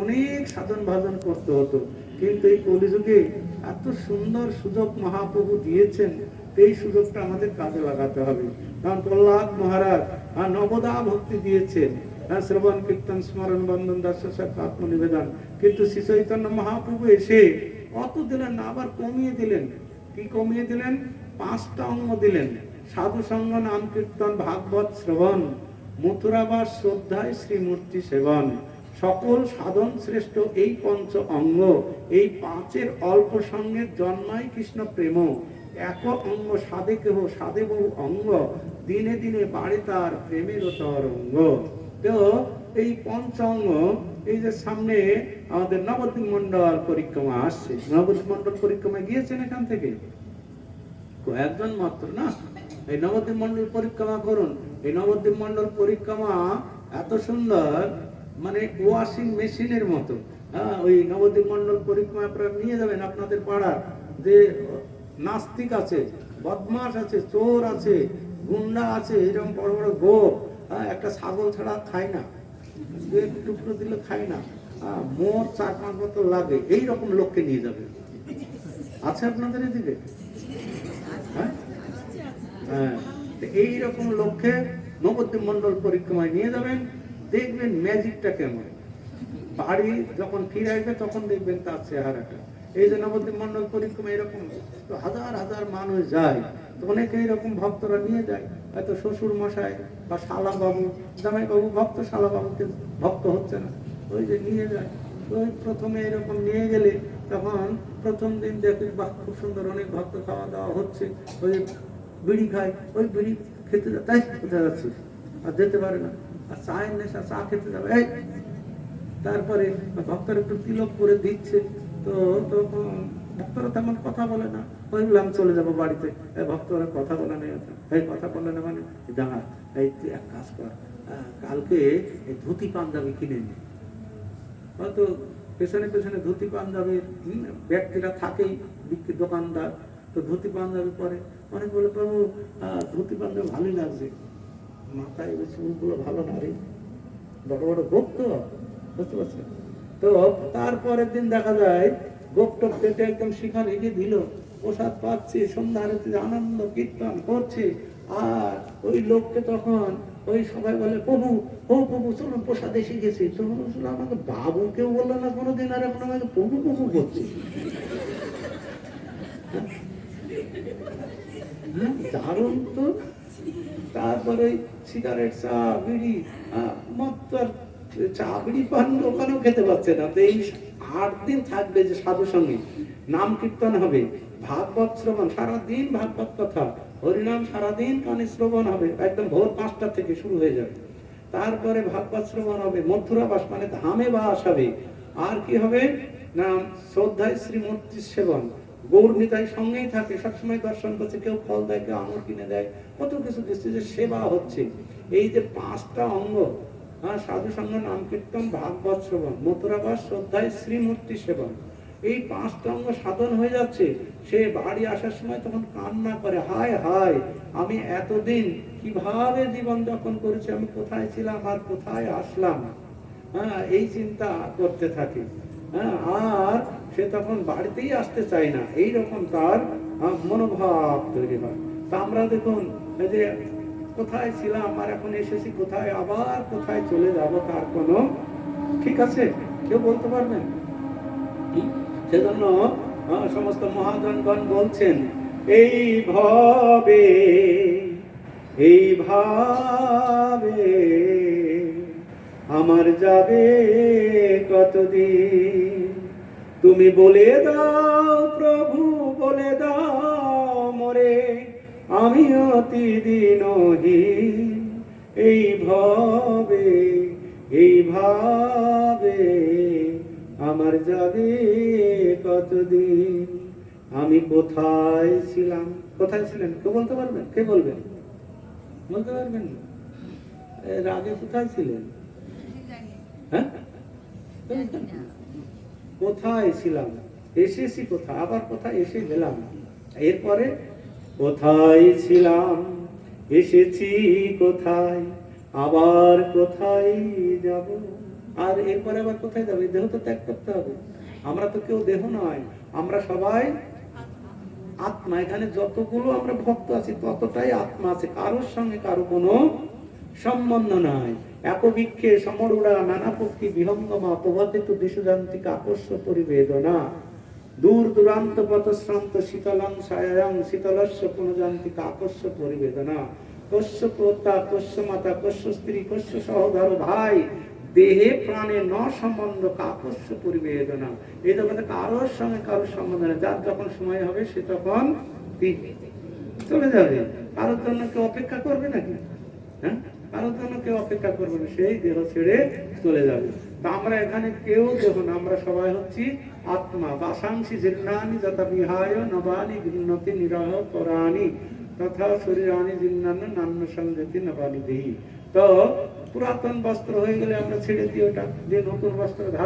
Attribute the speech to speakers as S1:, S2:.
S1: অনেক সাধন ভাজন করতে হতো, কিন্তু এই কলিযুগে এত সুন্দর সুযোগ মহাপ্রভু দিয়েছেন, এই সুযোগটা আমাদের কাজে লাগাতে হবে। কারণ প্রহ্লাদ মহারাজ নবদা ভক্তি দিয়েছেন, শ্রবণ কীর্তন স্মরণ বন্দন দাস আত্মনিবেদন, কিন্তু শ্রী চৈতন্য মহাপ্রভু এসে অত দিলেন না, আবার কমিয়ে দিলেন। কি কমিয়ে দিলেন? 5টা অঙ্গ দিলেন। সাধু সঙ্গ, নাম কীর্তন, ভাগবত শ্রবণ, মথুরাবাস, শ্রদ্ধায় শ্রীমূর্তি সেবন, সকল সাধন শ্রেষ্ঠ এই 5 অঙ্গ। এই 5-এর অল্প সঙ্গে জন্মায় কৃষ্ণ প্রেম, এক অঙ্গ সাধে কেহ সাধে বহু অঙ্গ, দিনে দিনে বাড়ে তার প্রেমের তরঙ্গ। তো এই 5 অঙ্গ, এই যে সামনে আমাদের নবদ্বীপ মন্ডল পরিক্রমা আসছে, নবদ্বীপ মন্ডল পরিক্রমায় গিয়েছেন এখান থেকে কয়েকজন মাত্র না। এই নবদ্বীপ মন্ডল পরিক্রমা করুন। এই নবদ্বীপ মন্ডল পরিক্রমা এত সুন্দর, মানে ওয়াশিং মেশিনের মতো। ওই নবদ্বীপ মন্ডল পরিক্রমা আপনারা নিয়ে যাবেন আপনাদের পাড়ার যে নাস্তিক আছে, বদমাস আছে, চোর আছে, গুন্ডা আছে, এরকম বড় বড় গোপ, একটা ছাগল ছাড়া খায় না, টুকরো দিলে খায় না, মোট 4-5 বোতল লাগে, এইরকম লোককে নিয়ে যাবে। আছে আপনাদের এদিকে? হ্যাঁ, এইরকম লোককে নবদ্বীপ মন্ডল পরিক্রমায় নিয়ে যাবেন, দেখবেন ম্যাজিকটা কেমন। বাড়ি যখন ফিরে আসবে তখন দেখবেন তার চেহারাটা। এই যে নবদ্বীপ মন্ডল পরিক্রমা এরকম হাজার হাজার মানুষ যায়, তো অনেকে এরকম ভক্তরা নিয়ে যায়, হয়তো শ্বশুর মশাই বা শালা বাবু, জামাই বাবু ভক্ত, শালা বাবুকে ভক্ত হচ্ছে না, ওই যে নিয়ে যায়। ওই প্রথমে এরকম নিয়ে গেলে তখন প্রথম দিন দেখি বাহ খুব সুন্দর, অনেক ভক্ত, খাওয়া দাওয়া হচ্ছে, ওই বিড়ি খায়, ওই বিড়ি খেতে তাই কোথায় যাচ্ছিস, আর যেতে পারে না, আর চায়ের নেশা, চা খেতে যাবে। এই তারপরে ভক্তরা একটু তিলক করে দিচ্ছে, তো তখন ভক্তরা তেমন কথা বলে না, বললাম চলে যাবো বাড়িতে। ভক্তরা কথা বলে না, এই কথা বলে না মানে দাঁড়া, এই তুই এক কাজ কর, কালকে এই ধুতি পাঞ্জাবি কিনে নি। হয়তো পেছনে পেছনে ধুতি পাঞ্জাবির ব্যক্তিরা থাকেই, বিক্রি দোকানদার, তো ধুতি পাঞ্জাবি পরে। অনেক বলে প্রভু ধুতি পাঞ্জাবি ভালোই লাগছে, মাথায় চুলগুলো ভালো না রে, বড় বড় গোপ তো, বুঝতে পারছেন তো। তারপরের দিন দেখা যায় গোপটপ পেটে একদম শিখা রেখে দিল, প্রসাদ পাচ্ছে, সন্ধ্যা আরতি আনন্দ কীর্তন করছে। আর ওই লোককে তখন ওই সবাই বলে প্রভু, ও প্রভু চলুন প্রসাদ এসে গেছে। তখন আমাকে বাবু কেউ বললো না কোনোদিন, আর এখন আমাকে প্রভু প্রভু করছে। দারুণ তো। তারপরে সিগারেট, চা, বিড়ি, মদ তো আর চা বিড়ি পান ওখানেও খেতে পাচ্ছে না। তো এই 8 দিন থাকবে যে সাধু সঙ্গে, নাম কীর্তন হবে, ভাগবত শ্রবণ, সারাদিন ভাগবত কথা, হরিনাম সারাদিন কানে শ্রবণ হবে, একদম ভোর 5টা থেকে শুরু হয়ে যাবে। তারপরে ভাগবত শ্রবণ হবে, মথুরাবাস মানে ধামে বাস হবে। আর কি হবে না, শ্রদ্ধায় শ্রীমূর্তি সেবন, গৌর নিতাই সঙ্গেই থাকে, সবসময় দর্শন করছে, কেউ ফল দেয়, কেউ আঙুর কিনে দেয়, কত কিছু দিচ্ছে, যে সেবা হচ্ছে। এই যে 5টা অঙ্গ, সাধু সঙ্গ, নাম কীর্তন, ভাগবত শ্রবণ, মথুরাবাস, শ্রদ্ধায় শ্রীমূর্তি সেবন, এই 5টা অঙ্গ সাধন হয়ে যাচ্ছে। সে বাড়ি আসার সময় তখন কান্না করে, হায় হায় আমি এতদিন কিভাবে জীবন যাপন করেছি, আমি কোথায় ছিলাম আর কোথায় আসলাম, এই চিন্তা করতে থাকে। আর সে তখন বাড়িতেই আসতে চায় না, এইরকম তার মনোভাব তৈরি হয়। তা আমরা দেখুন এই যে কোথায় ছিলাম আর এখন এসেছি কোথায়, আবার কোথায় চলে যাব তার কোনো ঠিক আছে কেউ বলতে পারবেন? সেজন্য সমস্ত মহাজনগণ বলছেন, এই ভাবে আমার যাবে কতদিন, তুমি বলে দাও প্রভু, বলে দাও মোরে, আমি অতি দীনহীন, এই ভাবে আমার যাবে কতদিন। আমি কোথায় ছিলাম, কোথায় ছিলেন কেউ বলতে পারবেন? কে বলবেন? বলতে পারবেন? এর আগে কোথায় ছিলেন? হ্যাঁ, কোথায় ছিলাম, এসেছি কোথায়, আবার কোথায় এসে গেলাম, এরপরে কোথায় ছিলাম, এসেছি কোথায়, আবার কোথায় যাব, আর এরপরে আবার কোথায় যাবে? দেহ তো ত্যাগ করতে হবে। আমরা তো কেউ দেহ নয়, আমরা সবাই আত্মা। এখানে যতগুলো আমরা ভক্ত আছি ততটাই আত্মা আছে, কারোর সঙ্গে কারো কোনো সম্বন্ধ নাই। একবিক্ষে সমরুড়া নানা পক্ষী বিহঙ্গমা প্রভাতিত দিশুযান্ত্রিক আকর্ষ পরিবেদনা দূর দূরান্ত পথশ্রান্ত শীতলং সায়ং শীতলস্য পুনযান্ত্রিক আকর্ষ পরিবেদনা কস্য প্রত্যা কস্য মাতা কস্য স্ত্রী কস্য সহধর ভাই দেহে প্রাণে ন সম্বন্ধ কাকস্য পরিবেদনা। এই জগতে কারোর সঙ্গে কারোর সম্বন্ধ নেই। যার যখন সময় হবে সে তখন চলে যাবে। কারোর জন্য কেউ অপেক্ষা করবে নাকি? হ্যাঁ, কারোর জন্য কেউ অপেক্ষা করবে না, সেই দেহ ছেড়ে চলে যাবে। তা আমরা এখানে কেউ দেহ না, আমরা সবাই হচ্ছি আত্মা। বাসাংশি জীর্ণানি যথা বিহায় নবানি ভিন্নতি নিরহ পরাণি তথা শরীরানি জীর্ণান্য নান্য সংগতি নবানি দেহি। তো পুরাতন বস্ত্র হয়ে গেলে আমরা ছেড়ে দিই, ওটা দিয়ে নতুন বস্ত্র ধারণ